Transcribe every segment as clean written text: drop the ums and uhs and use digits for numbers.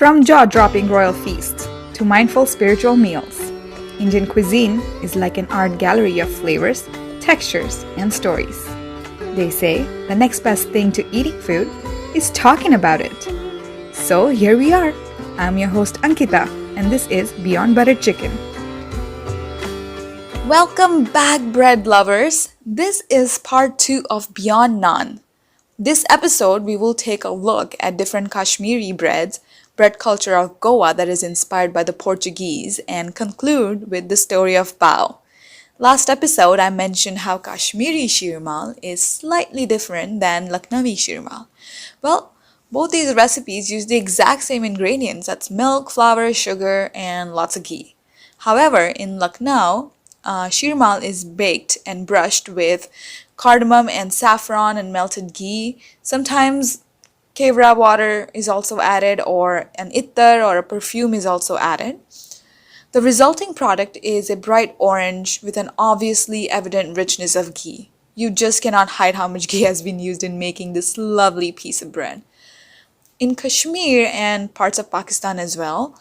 From jaw-dropping royal feasts to mindful spiritual meals, Indian cuisine is like an art gallery of flavors, textures, and stories. They say the next best thing to eating food is talking about it. So here we are. I'm your host Ankita, and this is Beyond Buttered Chicken. Welcome back, bread lovers. This is part 2 of Beyond Naan. This episode, we will take a look at different Kashmiri breads, bread culture of Goa that is inspired by the Portuguese, and conclude with the story of bao. Last episode, I mentioned how Kashmiri shirmal is slightly different than Lucknowi shirmal. Well, both these recipes use the exact same ingredients, that's milk, flour, sugar, and lots of ghee. However, in Lucknow, shirmal is baked and brushed with cardamom and saffron and melted ghee. Sometimes kevra water is also added, or an ittar or a perfume is also added. The resulting product is a bright orange with an obviously evident richness of ghee. You just cannot hide how much ghee has been used in making this lovely piece of bread. In Kashmir and parts of Pakistan as well,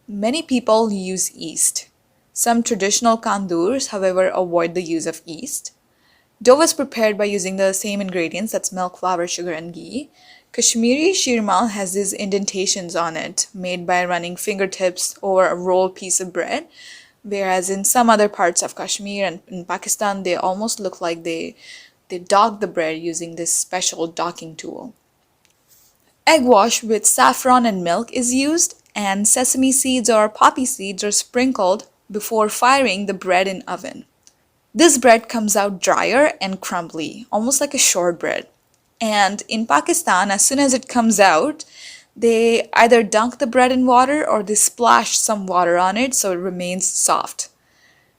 many people use yeast. Some traditional tandoors, however, avoid the use of yeast. Dough is prepared by using the same ingredients, that's milk, flour, sugar, and ghee. Kashmiri shirmal has these indentations on it, made by running fingertips over a rolled piece of bread, whereas in some other parts of Kashmir and in Pakistan, they almost look like they dog the bread using this special docking tool. Egg wash with saffron and milk is used, and sesame seeds or poppy seeds are sprinkled before firing the bread in oven. This bread comes out drier and crumbly, almost like a shortbread. And in Pakistan, as soon as it comes out, they either dunk the bread in water or they splash some water on it so it remains soft.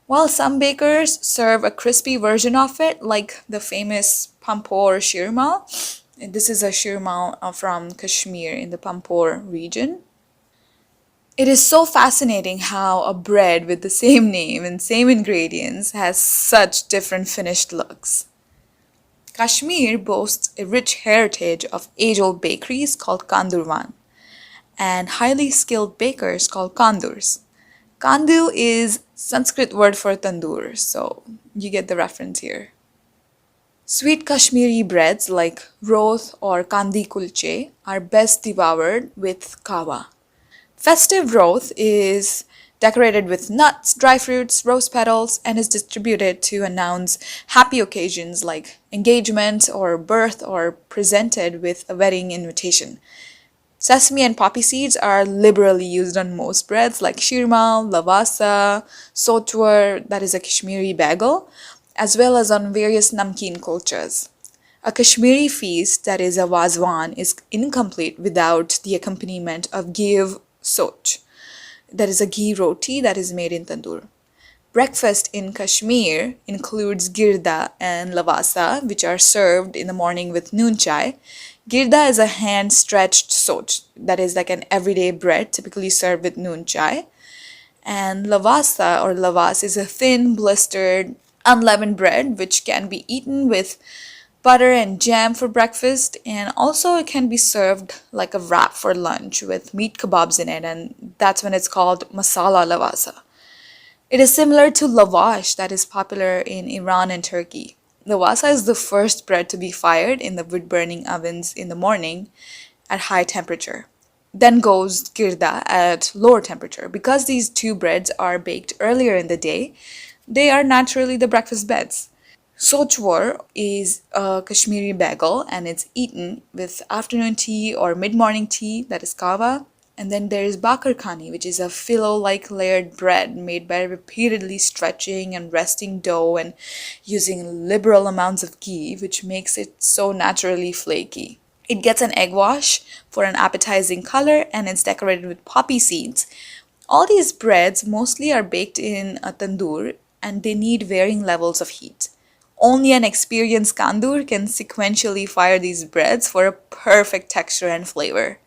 While some bakers serve a crispy version of it, like the famous Pampor shirmal. This is a shirmal from Kashmir in the Pampor region. It is so fascinating how a bread with the same name and same ingredients has such different finished looks. Kashmir boasts a rich heritage of age-old bakeries called kandurwan and highly skilled bakers called kandurs. Kandu is Sanskrit word for tandoor, so you get the reference here. Sweet Kashmiri breads like roth or kandi kulche are best devoured with kawa. Festive roth is decorated with nuts, dry fruits, rose petals, and is distributed to announce happy occasions like engagement or birth, or presented with a wedding invitation. Sesame and poppy seeds are liberally used on most breads like shirmal, lavasa, sotwar, that is a Kashmiri bagel, as well as on various namkeen kulchas. A Kashmiri feast, that is a wazwan, is incomplete without the accompaniment of give soch. That is a ghee roti that is made in tandoor. Breakfast in Kashmir includes girda and lavasa, which are served in the morning with noon chai. Girda is a hand-stretched soch, that is like an everyday bread typically served with noon chai. And lavasa or lavas is a thin, blistered, unleavened bread which can be eaten with butter and jam for breakfast, and also it can be served like a wrap for lunch with meat kebabs in it, and that's when it's called masala lavasa. It is similar to lavash that is popular in Iran and Turkey. Lavasa is the first bread to be fired in the wood-burning ovens in the morning at high temperature. Then goes girda at lower temperature. Because these two breads are baked earlier in the day, they are naturally the breakfast beds. Sochwar is a Kashmiri bagel, and it's eaten with afternoon tea or mid-morning tea, that is kava. And then there is bakar khani, which is a filo-like layered bread made by repeatedly stretching and resting dough and using liberal amounts of ghee, which makes it so naturally flaky. It gets an egg wash for an appetizing color, and it's decorated with poppy seeds. All these breads mostly are baked in a tandoor, and they need varying levels of heat. Only an experienced kandur can sequentially fire these breads for a perfect texture and flavor.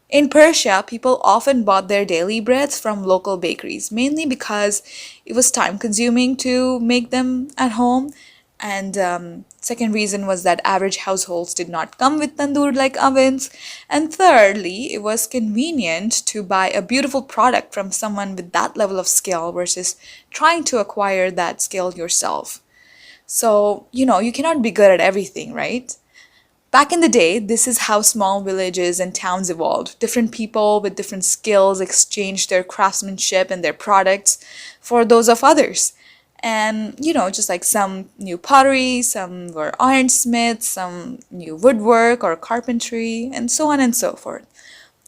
In Persia, people often bought their daily breads from local bakeries, mainly because it was time-consuming to make them at home, And second reason was that average households did not come with tandoor like ovens. And thirdly, it was convenient to buy a beautiful product from someone with that level of skill versus trying to acquire that skill yourself. So, you cannot be good at everything, right? Back in the day, this is how small villages and towns evolved. Different people with different skills exchanged their craftsmanship and their products for those of others. And, just like some new pottery, some were ironsmiths, some new woodwork or carpentry, and so on and so forth.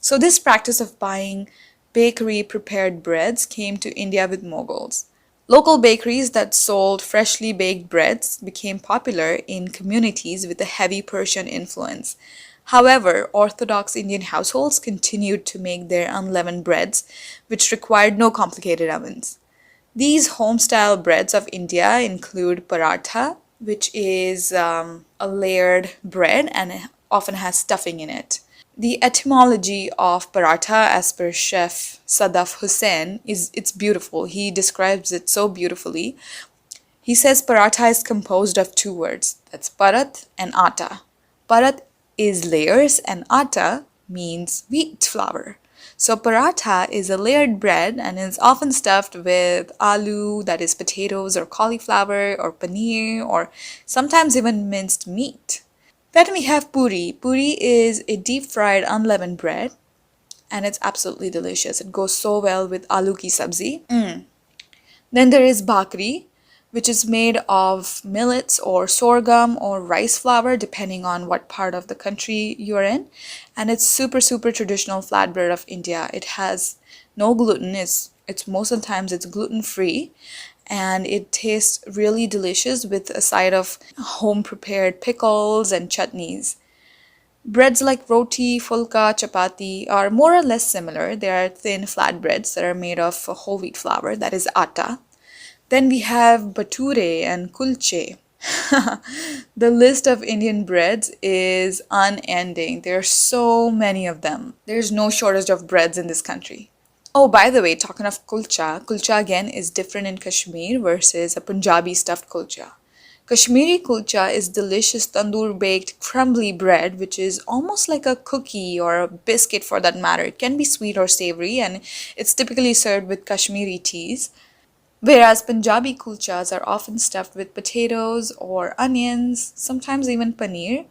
So, this practice of buying bakery prepared breads came to India with Mughals. Local bakeries that sold freshly baked breads became popular in communities with a heavy Persian influence. However, Orthodox Indian households continued to make their unleavened breads, which required no complicated ovens. These home-style breads of India include paratha, which is a layered bread and often has stuffing in it. The etymology of paratha, as per Chef Sadaf Hussain, is it's beautiful. He describes it so beautifully. He says paratha is composed of two words. That's parat and atta. Parat is layers and atta means wheat flour. So paratha is a layered bread and is often stuffed with aloo, that is potatoes or cauliflower or paneer or sometimes even minced meat. Then we have puri. Puri is a deep fried unleavened bread and it's absolutely delicious. It goes so well with aloo ki sabzi. Then there is bhakri, which is made of millets or sorghum or rice flour, depending on what part of the country you're in. And it's super, super traditional flatbread of India. It has no gluten. It's most of the times it's gluten free. And it tastes really delicious with a side of home prepared pickles and chutneys. Breads like roti, fulka, chapati are more or less similar. They are thin flat breads that are made of whole wheat flour, that is atta. Then we have bature and kulche. The list of Indian breads is unending. There are so many of them. There's no shortage of breads in this country. Oh, by the way, talking of kulcha, kulcha again is different in Kashmir versus a Punjabi stuffed kulcha. Kashmiri kulcha is delicious tandoor baked crumbly bread, which is almost like a cookie or a biscuit for that matter. It can be sweet or savory, and it's typically served with Kashmiri teas. Whereas Punjabi kulchas are often stuffed with potatoes or onions, sometimes even paneer,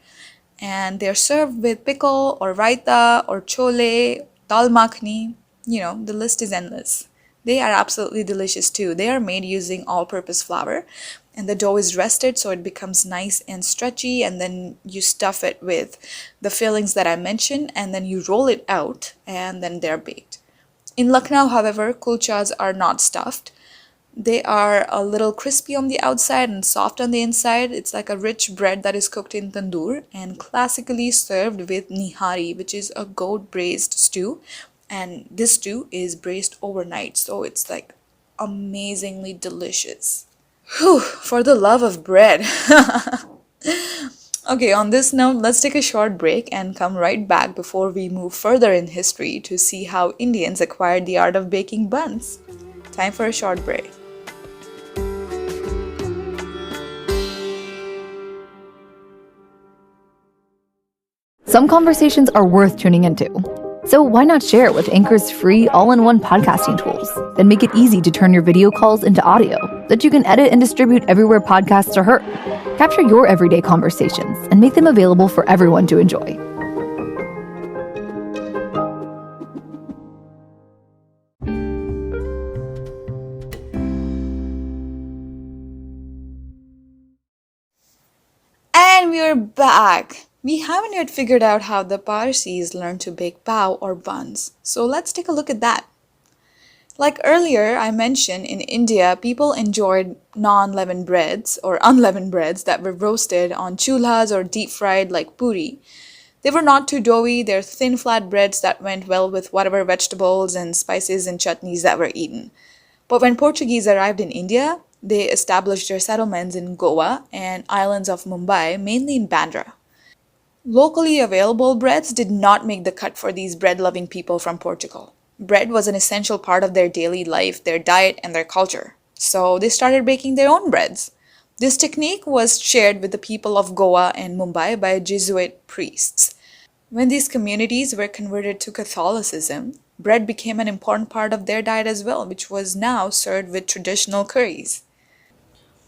and they're served with pickle or raita or chole, dal makhni. The list is endless. They are absolutely delicious too. They are made using all-purpose flour, and the dough is rested so it becomes nice and stretchy, and then you stuff it with the fillings that I mentioned, and then you roll it out, and then they're baked. In Lucknow, however, kulchas are not stuffed. They are a little crispy on the outside and soft on the inside. It's like a rich bread that is cooked in tandoor and classically served with nihari, which is a goat braised stew. And this stew is braised overnight, so it's like amazingly delicious. Whew, for the love of bread. Okay, on this note, let's take a short break and come right back before we move further in history to see how Indians acquired the art of baking buns. Time for a short break. Some conversations are worth tuning into. So why not share with Anchor's free all-in-one podcasting tools and make it easy to turn your video calls into audio that you can edit and distribute everywhere podcasts are heard. Capture your everyday conversations and make them available for everyone to enjoy. And we're back. We haven't yet figured out how the Parsis learned to bake pav or buns. So let's take a look at that. Like earlier, I mentioned in India, people enjoyed non-leavened breads or unleavened breads that were roasted on chulhas or deep fried like puri. They were not too doughy, they're thin flat breads that went well with whatever vegetables and spices and chutneys that were eaten. But when Portuguese arrived in India, they established their settlements in Goa and islands of Mumbai, mainly in Bandra. Locally available breads did not make the cut for these bread-loving people from Portugal. Bread was an essential part of their daily life, their diet, and their culture. So they started baking their own breads. This technique was shared with the people of Goa and Mumbai by Jesuit priests. When these communities were converted to Catholicism, bread became an important part of their diet as well, which was now served with traditional curries.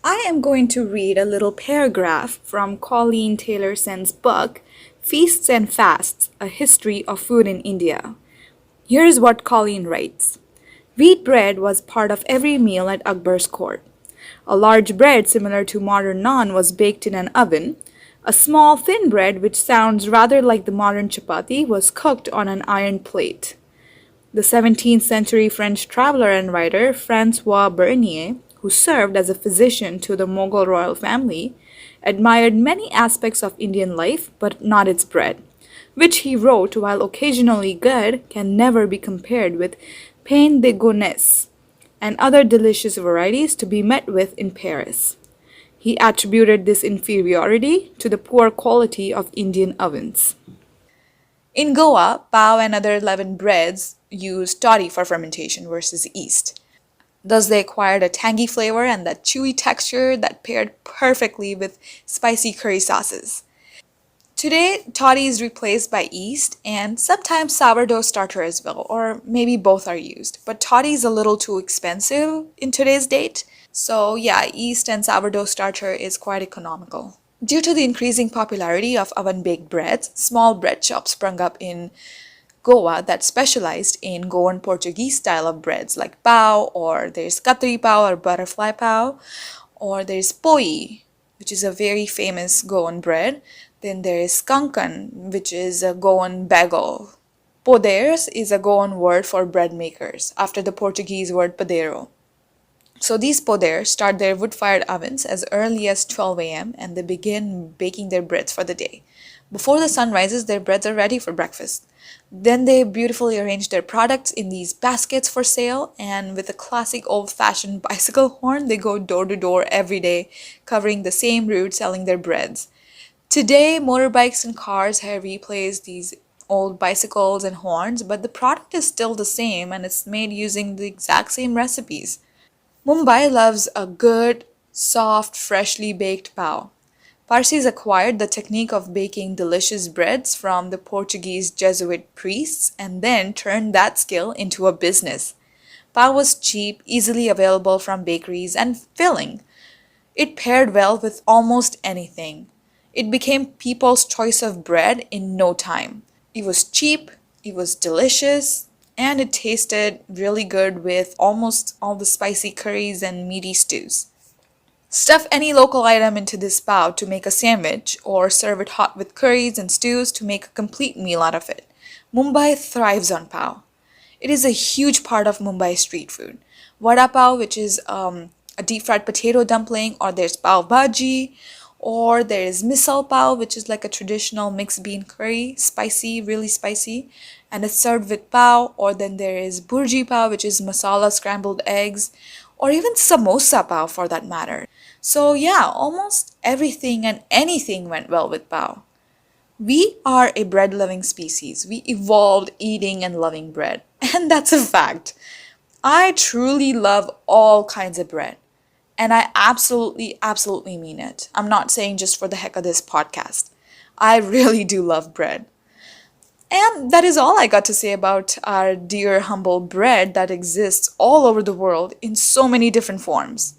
I am going to read a little paragraph from Colleen Taylor Sen's book, Feasts and Fasts, A History of Food in India. Here's what Colleen writes. Wheat bread was part of every meal at Akbar's court. A large bread similar to modern naan was baked in an oven. A small thin bread, which sounds rather like the modern chapati, was cooked on an iron plate. The 17th century French traveler and writer Francois Bernier, who served as a physician to the Mughal royal family, admired many aspects of Indian life but not its bread, which he wrote, while occasionally good, can never be compared with pain de gonesse and other delicious varieties to be met with in Paris. He attributed this inferiority to the poor quality of Indian ovens. In Goa, pao and other leavened breads use toddy for fermentation versus yeast. Thus, they acquired a tangy flavor and that chewy texture that paired perfectly with spicy curry sauces. Today, toddy is replaced by yeast and sometimes sourdough starter as well, or maybe both are used. But toddy is a little too expensive in today's date, so yeah, yeast and sourdough starter is quite economical. Due to the increasing popularity of oven-baked breads, small bread shops sprung up in Goa that specialized in Goan Portuguese style of breads like pao, or there's katri pao or butterfly pao, or there's poi, which is a very famous Goan bread. Then there is kankan, which is a Goan bagel. Podeiros is a Goan word for bread makers, after the Portuguese word padeiro. So these podeiros start their wood-fired ovens as early as 12 a.m. and they begin baking their breads for the day. Before the sun rises, their breads are ready for breakfast. Then they beautifully arrange their products in these baskets for sale, and with a classic old-fashioned bicycle horn, they go door to door every day, covering the same route selling their breads. Today, motorbikes and cars have replaced these old bicycles and horns, but the product is still the same and it's made using the exact same recipes. Mumbai loves a good, soft, freshly baked pao. Parsis acquired the technique of baking delicious breads from the Portuguese Jesuit priests and then turned that skill into a business. Pao was cheap, easily available from bakeries, and filling. It paired well with almost anything. It became people's choice of bread in no time. It was cheap, it was delicious, and it tasted really good with almost all the spicy curries and meaty stews. Stuff any local item into this pao to make a sandwich, or serve it hot with curries and stews to make a complete meal out of it. Mumbai thrives on pao. It is a huge part of Mumbai street food. Vada pav, which is a deep fried potato dumpling, or there's pav bhaji, or there is misal pav, which is like a traditional mixed bean curry, spicy, really spicy, and it's served with pav. Or then there is burji pav, which is masala scrambled eggs, or even samosa pav for that matter. So yeah, almost everything and anything went well with pav. We are a bread-loving species. We evolved eating and loving bread, and that's a fact. I truly love all kinds of bread. And I absolutely mean it. I'm not saying just for the heck of this podcast. I really do love bread. And that is all I got to say about our dear humble bread that exists all over the world in so many different forms.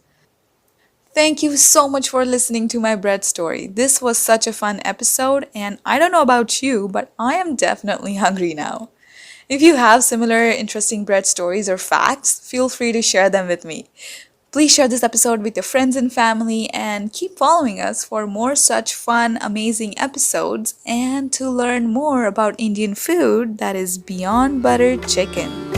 Thank you so much for listening to my bread story. This was such a fun episode, and I don't know about you, but I am definitely hungry now. If you have similar interesting bread stories or facts, feel free to share them with me. Please share this episode with your friends and family and keep following us for more such fun, amazing episodes and to learn more about Indian food that is beyond butter chicken.